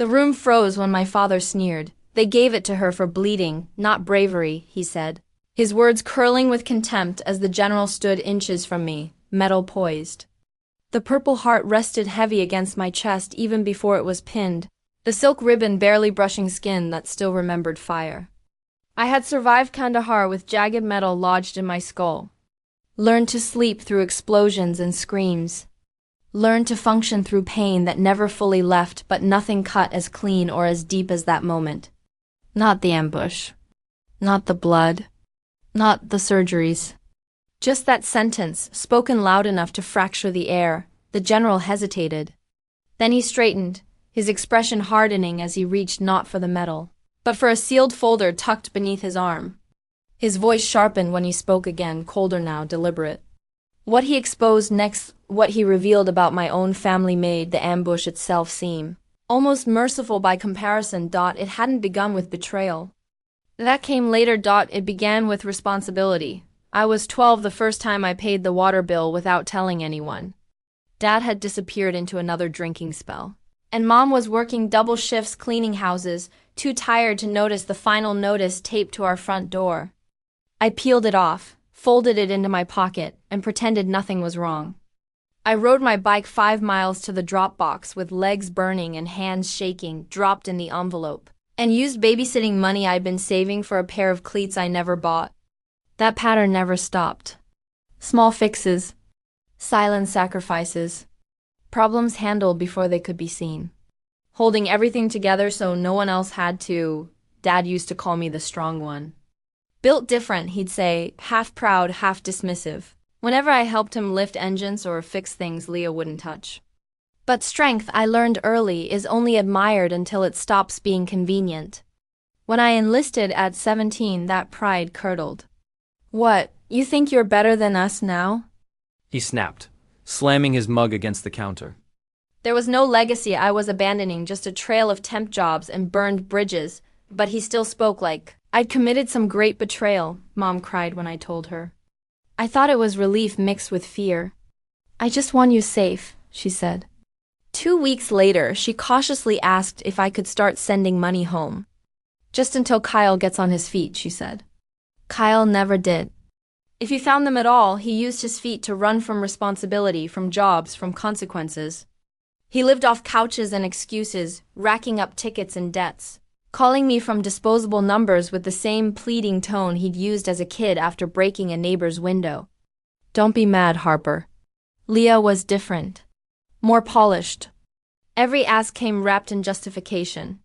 The room froze when my father sneered. They gave it to her for bleeding, not bravery, he said. His words curling with contempt as the general stood inches from me, metal poised. The Purple Heart rested heavy against my chest even before it was pinned, the silk ribbon barely brushing skin that still remembered fire. I had survived Kandahar with jagged metal lodged in my skull. Learned to sleep through explosions and screams. Learned to function through pain that never fully left, but nothing cut as clean or as deep as that moment. Not the ambush. Not the blood. Not the surgeries. Just that sentence, spoken loud enough to fracture the air. The general hesitated. Then he straightened, his expression hardening as he reached not for the metal, but for a sealed folder tucked beneath his arm. His voice sharpened when he spoke again, colder now, deliberate. What he exposed next, what he revealed about my own family made the ambush itself seem almost merciful by comparison. It hadn't begun with betrayal. That came later. It began with responsibility. I was 12 the first time I paid the water bill without telling anyone. Dad had disappeared into another drinking spell. And Mom was working double shifts cleaning houses, too tired to notice the final notice taped to our front door. I peeled it off, folded it into my pocket, and pretended nothing was wrong. I rode my bike 5 miles to the drop box with legs burning and hands shaking, dropped in the envelope, and used babysitting money I'd been saving for a pair of cleats I never bought. That pattern never stopped. Small fixes, silent sacrifices, problems handled before they could be seen. Holding everything together so no one else had to. Dad used to call me the strong one. Built different, he'd say, half proud, half dismissive, whenever I helped him lift engines or fix things Leah wouldn't touch. But strength, I learned early, is only admired until it stops being convenient. When I enlisted at 17, that pride curdled. What, you think you're better than us now? He snapped, slamming his mug against the counter. There was no legacy I was abandoning, just a trail of temp jobs and burned bridges, but he still spoke like I'd committed some great betrayal, Mom cried when I told her. I thought it was relief mixed with fear. I just want you safe, she said. 2 weeks later, she cautiously asked if I could start sending money home. Just until Kyle gets on his feet, she said. Kyle never did. If he found them at all, he used his feet to run from responsibility, from jobs, from consequences. He lived off couches and excuses, racking up tickets and debts, calling me from disposable numbers with the same pleading tone he'd used as a kid after breaking a neighbor's window. Don't be mad, Harper. Leah was different. More polished. Every ask came wrapped in justification.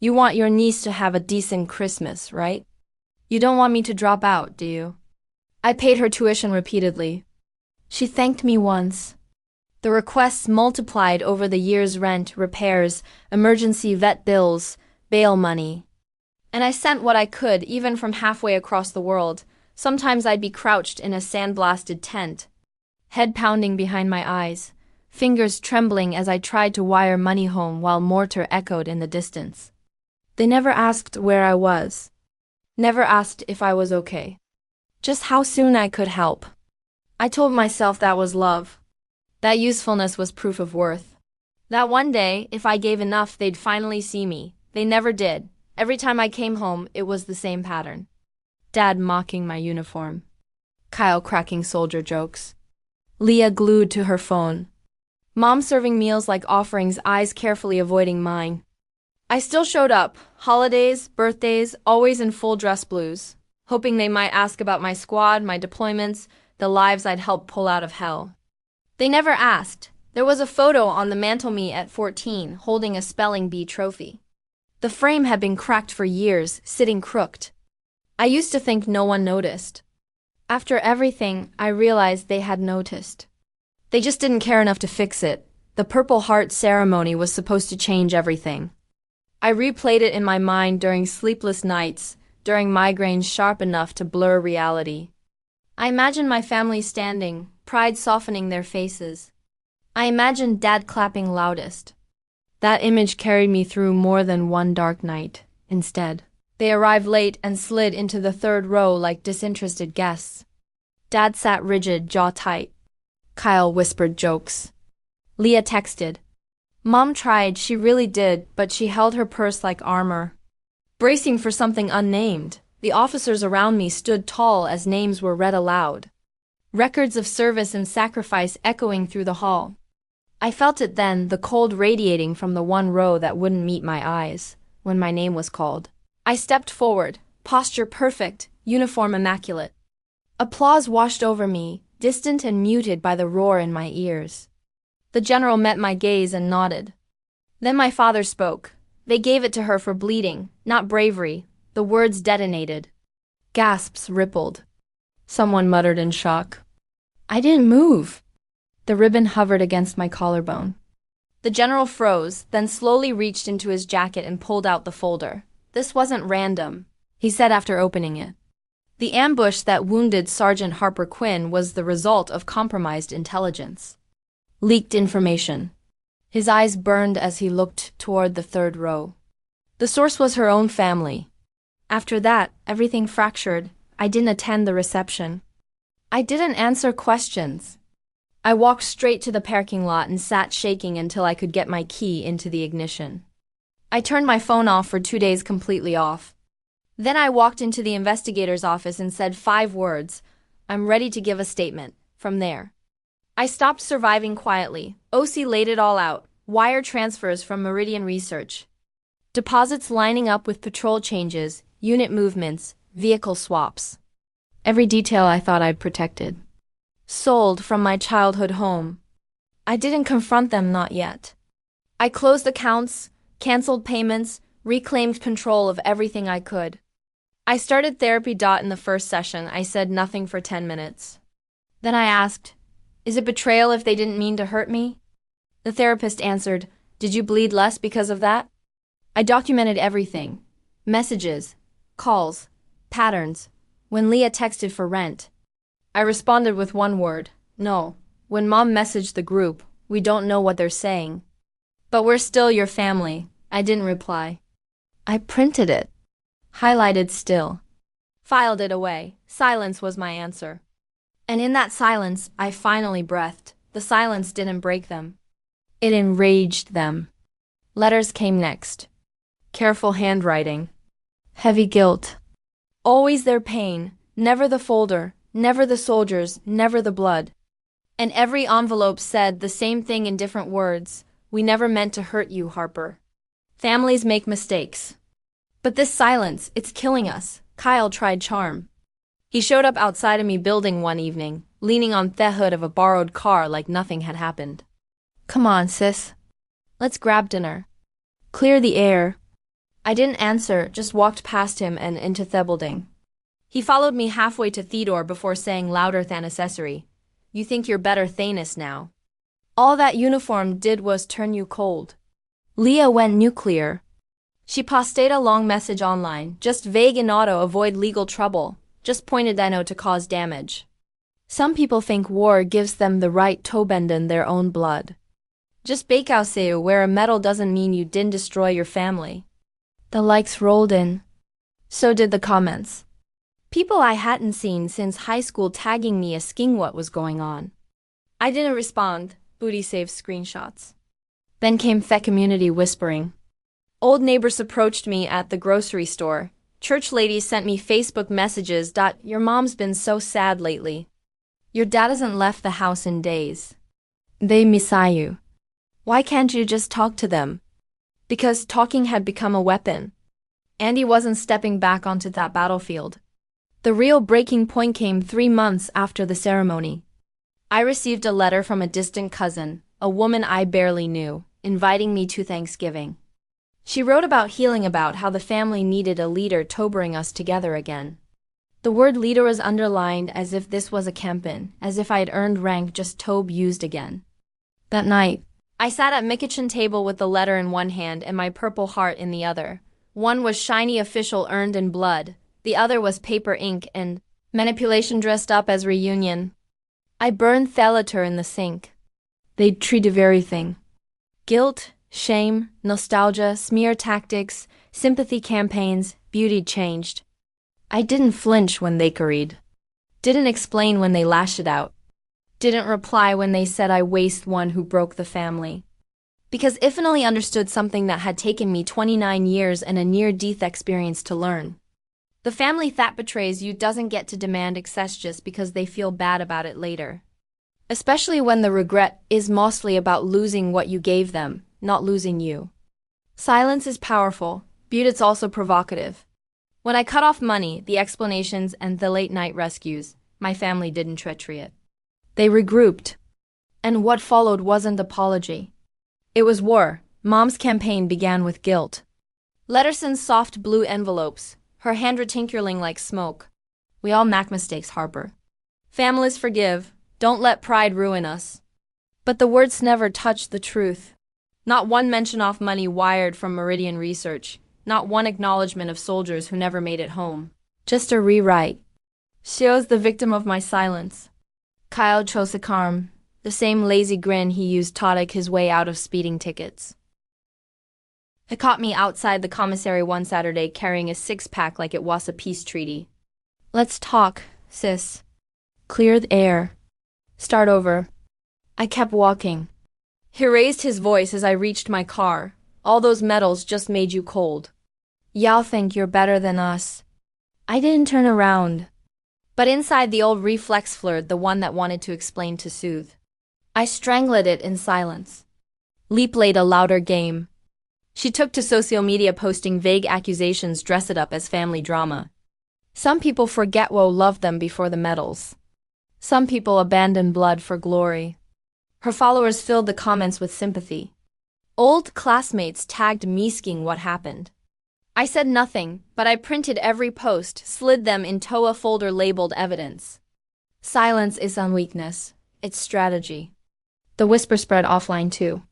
You want your niece to have a decent Christmas, right? You don't want me to drop out, do you? I paid her tuition repeatedly. She thanked me once. The requests multiplied over the year's rent, repairs, emergency vet bills, bail money. And I sent what I could, even from halfway across the world. Sometimes I'd be crouched in a sandblasted tent, head pounding behind my eyes, fingers trembling as I tried to wire money home while mortar echoed in the distance. They never asked where I was. Never asked if I was okay. Just how soon I could help. I told myself that was love. That usefulness was proof of worth. That one day, if I gave enough, they'd finally see me. They never did. Every time I came home, it was the same pattern. Dad mocking my uniform. Kyle cracking soldier jokes. Leah glued to her phone. Mom serving meals like offerings, eyes carefully avoiding mine. I still showed up, holidays, birthdays, always in full dress blues, hoping they might ask about my squad, my deployments, the lives I'd helped pull out of hell. They never asked. There was a photo on the mantelme at 14, holding a spelling bee trophy. The frame had been cracked for years, sitting crooked. I used to think no one noticed. After everything, I realized they had noticed. They just didn't care enough to fix it. The Purple Heart ceremony was supposed to change everything. I replayed it in my mind during sleepless nights, during migraines sharp enough to blur reality. I imagined my family standing, pride softening their faces. I imagined Dad clapping loudest. That image carried me through more than one dark night. Instead, they arrived late and slid into the third row like disinterested guests. Dad sat rigid, jaw tight. Kyle whispered jokes. Leah texted. Mom tried, she really did, but she held her purse like armor. Bracing for something unnamed, the officers around me stood tall as names were read aloud. Records of service and sacrifice echoing through the hall. I felt it then, the cold radiating from the one row that wouldn't meet my eyes, when my name was called. I stepped forward, posture perfect, uniform immaculate. Applause washed over me, distant and muted by the roar in my ears. The general met my gaze and nodded. Then my father spoke. They gave it to her for bleeding, not bravery. The words detonated. Gasps rippled. Someone muttered in shock. I didn't move. The ribbon hovered against my collarbone. The general froze, then slowly reached into his jacket and pulled out the folder. This wasn't random, he said after opening it. The ambush that wounded Sergeant Harper Quinn was the result of compromised intelligence. Leaked information. His eyes burned as he looked toward the third row. The source was her own family. After that, everything fractured. I didn't attend the reception. I didn't answer questions. I walked straight to the parking lot and sat shaking until I could get my key into the ignition. I turned my phone off for 2 days completely off. Then I walked into the investigator's office and said 5 words. I'm ready to give a statement. From there, I stopped surviving quietly. OC laid it all out. Wire transfers from Meridian Research. Deposits lining up with patrol changes, unit movements, vehicle swaps. Every detail I thought I'd protected. Sold from my childhood home. I didn't confront them, not yet. I closed accounts, canceled payments, reclaimed control of everything I could. I started therapy. In the first session, I said nothing for 10 minutes. Then I asked, is it betrayal if they didn't mean to hurt me? The therapist answered, did you bleed less because of that? I documented everything. Messages, calls, patterns. When Leah texted for rent, I responded with one word, no. When Mom messaged the group, we don't know what they're saying. But we're still your family. I didn't reply. I printed it. Highlighted still. Filed it away. Silence was my answer. And in that silence, I finally breathed. The silence didn't break them. It enraged them. Letters came next. Careful handwriting. Heavy guilt. Always their pain. Never the folder. Never the soldiers. Never the blood. And every envelope said the same thing in different words. We never meant to hurt you, Harper. Families make mistakes. But this silence, it's killing us. Kyle tried charm. He showed up outside of me building one evening, leaning on the hood of a borrowed car like nothing had happened. Come on, sis. Let's grab dinner. Clear the air. I didn't answer, just walked past him and into the building. He followed me halfway to Theodore before saying louder than accessory, you think you're better Thanos now. All that uniform did was turn you cold. Leah went nuclear. She posted a long message online, just vague and auto avoid legal trouble, just pointed Dino to cause damage. Some people think war gives them the right to bend in their own blood. Just Bakehouse wear a medal doesn't mean you didn't destroy your family. The likes rolled in. So did the comments. People I hadn't seen since high school tagging me asking what was going on. I didn't respond, Booty saved screenshots. Then came the community whispering. Old neighbors approached me at the grocery store. Church ladies sent me Facebook messages. Your mom's been so sad lately. Your dad hasn't left the house in days. They miss you. Why can't you just talk to them? Because talking had become a weapon. Andy wasn't stepping back onto that battlefield. The real breaking point came 3 months after the ceremony. I received a letter from a distant cousin, a woman I barely knew, inviting me to Thanksgiving. She wrote about healing, about how the family needed a leader to bring us together again. The word leader was underlined as if this was a campaign, as if I had earned rank just to be used again. That night, I sat at my kitchen table with the letter in one hand and my purple heart in the other. One was shiny official earned in blood. The other was paper ink and manipulation dressed up as reunion. I burned Thelator in the sink. They'd treated everything. Guilt, shame, nostalgia, smear tactics, sympathy campaigns, beauty changed. I didn't flinch when they carried. Didn't explain when they lashed it out. Didn't reply when they said I waste one who broke the family. Because I finally understood something that had taken me 29 years and a near-death experience to learn. The family that betrays you doesn't get to demand excess just because they feel bad about it later. Especially when the regret is mostly about losing what you gave them, not losing you. Silence is powerful, but it's also provocative. When I cut off money, the explanations, and the late-night rescues, my family didn't treachery it. They regrouped. And what followed wasn't apology. It was war. Mom's campaign began with guilt. Letters in soft blue envelopes, her handwriting curling like smoke. We all make mistakes, Harper. Families forgive. Don't let pride ruin us. But the words never touched the truth. Not one mention of money wired from Meridian Research. Not one acknowledgement of soldiers who never made it home. Just a rewrite. She was the victim of my silence. Kyle chose a calm, the same lazy grin he used to talk his way out of speeding tickets. He caught me outside the commissary one Saturday carrying a six-pack like it was a peace treaty. Let's talk, sis. Clear the air. Start over. I kept walking. He raised his voice as I reached my car. All those medals just made you cold. Y'all think you're better than us. I didn't turn around. But inside the old reflex flirt, the one that wanted to explain to soothe. I strangled it in silence. Lee played a louder game. She took to social media posting vague accusations dressed up as family drama. Some people forget what loved them before the medals. Some people abandon blood for glory. Her followers filled the comments with sympathy. Old classmates tagged me asking what happened. I said nothing, but I printed every post, slid them into a folder labeled evidence. Silence isn't weakness, it's strategy. The whisper spread offline too.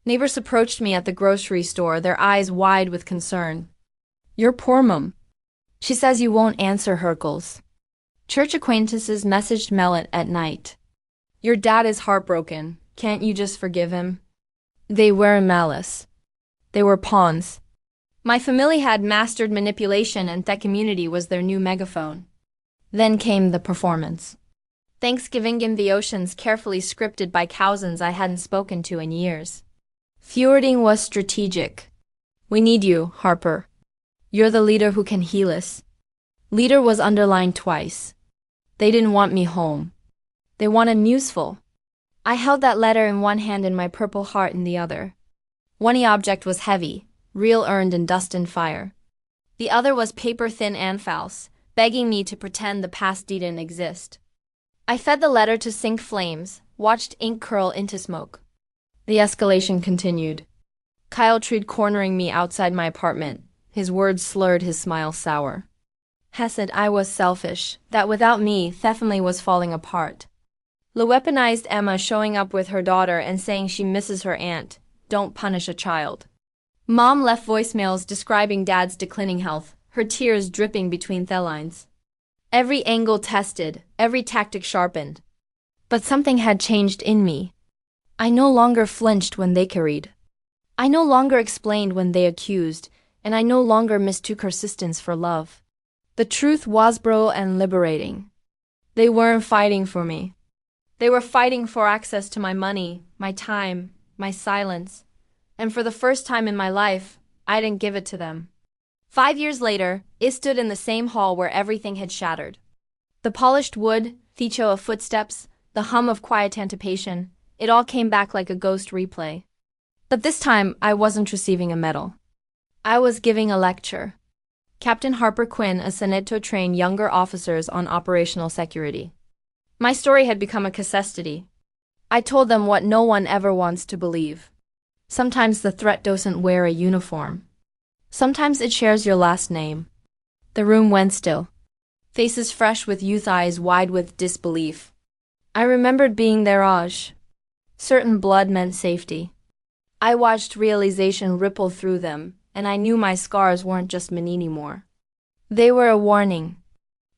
Neighbors approached me at the grocery store, their eyes wide with concern. You're poor, Mum. She says you won't answer her calls. Church acquaintances messaged Mellet at night. Your dad is heartbroken. Can't you just forgive him? They weren't malice. They were pawns. My family had mastered manipulation and that community was their new megaphone. Then came the performance. Thanksgiving in the oceans carefully scripted by cousins I hadn't spoken to in years. Fjording was strategic. We need you, Harper. You're the leader who can heal us. Leader was underlined twice. They didn't want me home. They wanted useful. I held that letter in one hand and my purple heart in the other. One object was heavy, real earned in dust and fire. The other was paper-thin and false, begging me to pretend the past didn't exist. I fed the letter to sink flames, watched ink curl into smoke. The escalation continued. Kyle tried cornering me outside my apartment. His words slurred, his smile sour. He said I was selfish, that without me, the family was falling apart. The weaponized Emma showing up with her daughter and saying she misses her aunt. Don't punish a child. Mom left voicemails describing Dad's declining health, her tears dripping between the lines. Every angle tested, every tactic sharpened. But something had changed in me. I no longer flinched when they carried. I no longer explained when they accused, and I no longer mistook persistence for love. The truth was broad and liberating. They weren't fighting for me. They were fighting for access to my money, my time, my silence. And for the first time in my life, I didn't give it to them. 5 years later, I stood in the same hall where everything had shattered. The polished wood, the echo of footsteps, the hum of quiet anticipation, it all came back like a ghost replay. But this time, I wasn't receiving a medal. I was giving a lecture. Captain Harper Quinn assigned to train younger officers on operational security. My story had become a case study. I told them what no one ever wants to believe. Sometimes the threat doesn't wear a uniform. Sometimes it shares your last name. The room went still. Faces fresh with youth, eyes wide with disbelief. I remembered being their age. Certain blood meant safety. I watched realization ripple through them, and I knew my scars weren't just me anymore. They were a warning.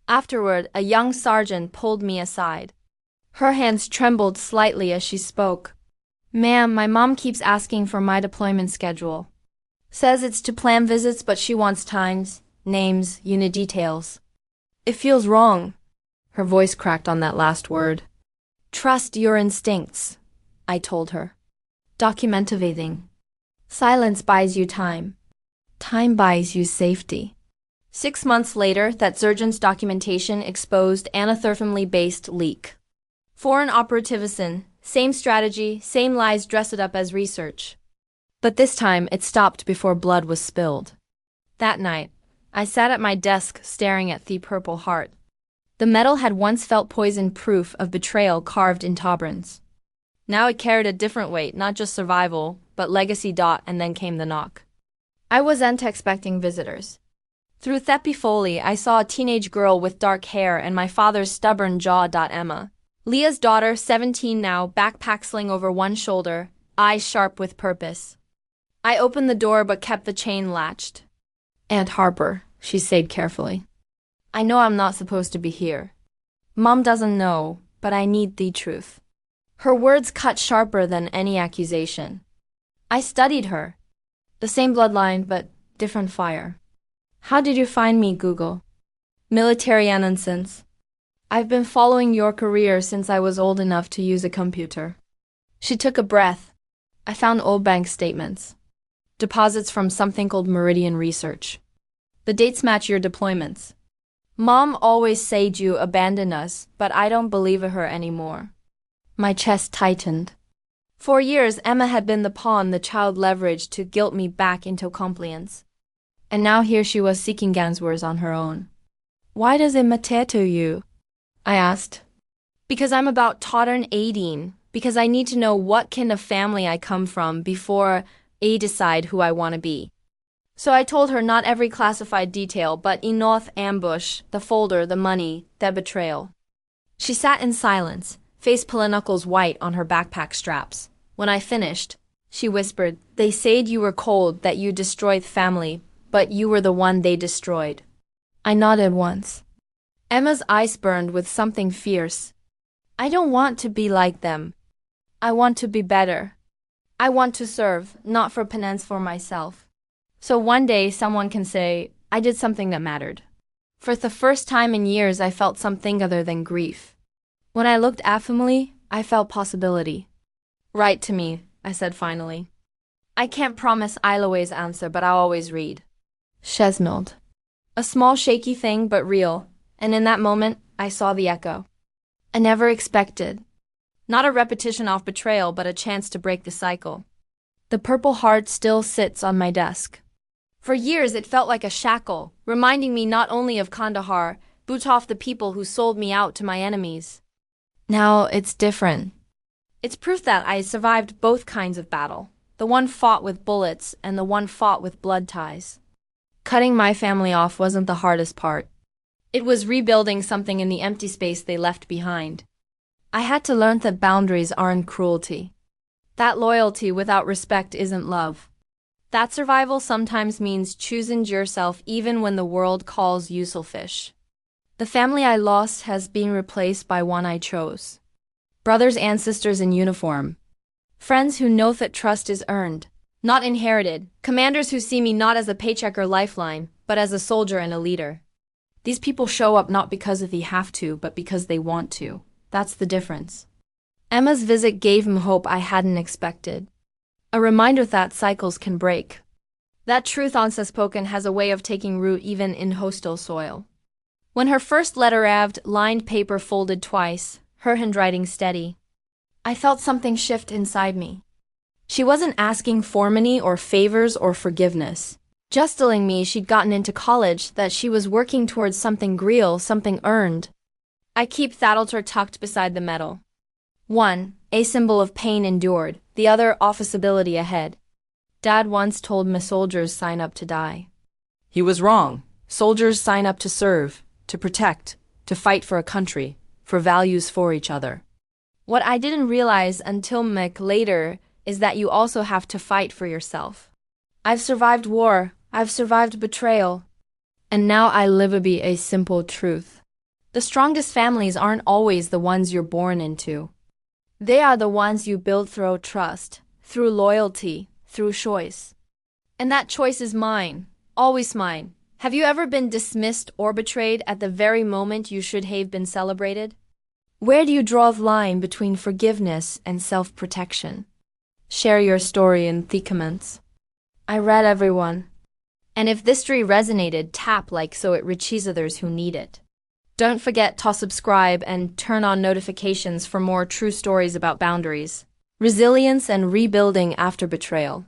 Afterward, a young sergeant pulled me aside. Her hands trembled slightly as she spoke. Ma'am, my mom keeps asking for my deployment schedule. Says it's to plan visits, but she wants times, names, unit details. It feels wrong. Her voice cracked on that last word. Trust your instincts, I told her. Documentating. Silence buys you time. Time buys you safety. 6 months later, that surgeon's documentation exposed anathermally-based leak. Foreign operativism, same strategy, same lies dressed up as research. But this time, it stopped before blood was spilled. That night, I sat at my desk staring at the Purple Heart. The metal had once felt poison proof of betrayal carved in tabrans. Now it carried a different weight, not just survival, but legacy. And then came the knock. I wasn't expecting visitors. Through Thepi Foley, I saw a teenage girl with dark hair and my father's stubborn jaw. Emma. Leah's daughter, 17 now, backpack sling over one shoulder, eyes sharp with purpose. I opened the door but kept the chain latched. Aunt Harper, she said carefully. I know I'm not supposed to be here. Mom doesn't know, but I need the truth. Her words cut sharper than any accusation. I studied her. The same bloodline, but different fire. How did you find me, Google? Military nonsense. I've been following your career since I was old enough to use a computer. She took a breath. I found old bank statements. Deposits from something called Meridian Research. The dates match your deployments. Mom always said you abandoned us, but I don't believe her anymore. My chest tightened. For years, Emma had been the pawn the child leveraged to guilt me back into compliance. And now here she was seeking answers on her own. Why does it matter to you? I asked. Because I'm about to turn 18. Because I need to know what kind of family I come from before I decide who I want to be. So I told her not every classified detail, but enough ambush, the folder, the money, the betrayal. She sat in silence, face knuckles white on her backpack straps. When I finished, she whispered, They said you were cold, that you destroyed family, but you were the one they destroyed. I nodded once. Emma's eyes burned with something fierce. I don't want to be like them. I want to be better. I want to serve, not for penance for myself. So one day someone can say, I did something that mattered. For the first time in years, I felt something other than grief. When I looked at family, I felt possibility. Write to me, I said finally. I can't promise I'll always answer, but I'll always read. Shesmild. A small shaky thing, but real, and in that moment, I saw the echo. I never expected. Not a repetition of betrayal, but a chance to break the cycle. The Purple Heart still sits on my desk. For years, it felt like a shackle, reminding me not only of Kandahar, but of the people who sold me out to my enemies. Now, it's different. It's proof that I survived both kinds of battle, the one fought with bullets and the one fought with blood ties. Cutting my family off wasn't the hardest part. It was rebuilding something in the empty space they left behind. I had to learn that boundaries aren't cruelty. That loyalty without respect isn't love. That survival sometimes means choosing yourself even when the world calls you selfish. The family I lost has been replaced by one I chose. Brothers and sisters in uniform. Friends who know that trust is earned, not inherited. Commanders who see me not as a paycheck or lifeline, but as a soldier and a leader. These people show up not because they have to, but because they want to. That's the difference. Emma's visit gave me hope I hadn't expected. A reminder that cycles can break. That truth unspoken has a way of taking root even in hostile soil. When her first letter arrived, lined paper folded twice, her handwriting steady, I felt something shift inside me. She wasn't asking for money or favors or forgiveness. Just telling me she'd gotten into college, that she was working towards something real, something earned. I keep that altar tucked beside the medal. One, a symbol of pain endured, the other officeability ahead. Dad once told me soldiers sign up to die. He was wrong. Soldiers sign up to serve, to protect, to fight for a country, for values for each other. What I didn't realize until much later is that you also have to fight for yourself. I've survived war, I've survived betrayal, and now I live a simple truth. The strongest families aren't always the ones you're born into. They are the ones you build through trust, through loyalty, through choice. And that choice is mine, always mine. Have you ever been dismissed or betrayed at the very moment you should have been celebrated? Where do you draw the line between forgiveness and self-protection? Share your story in the comments. I read everyone. And if this story resonated, tap like so it reaches others who need it. Don't forget to subscribe and turn on notifications for more true stories about boundaries, resilience, and rebuilding after betrayal.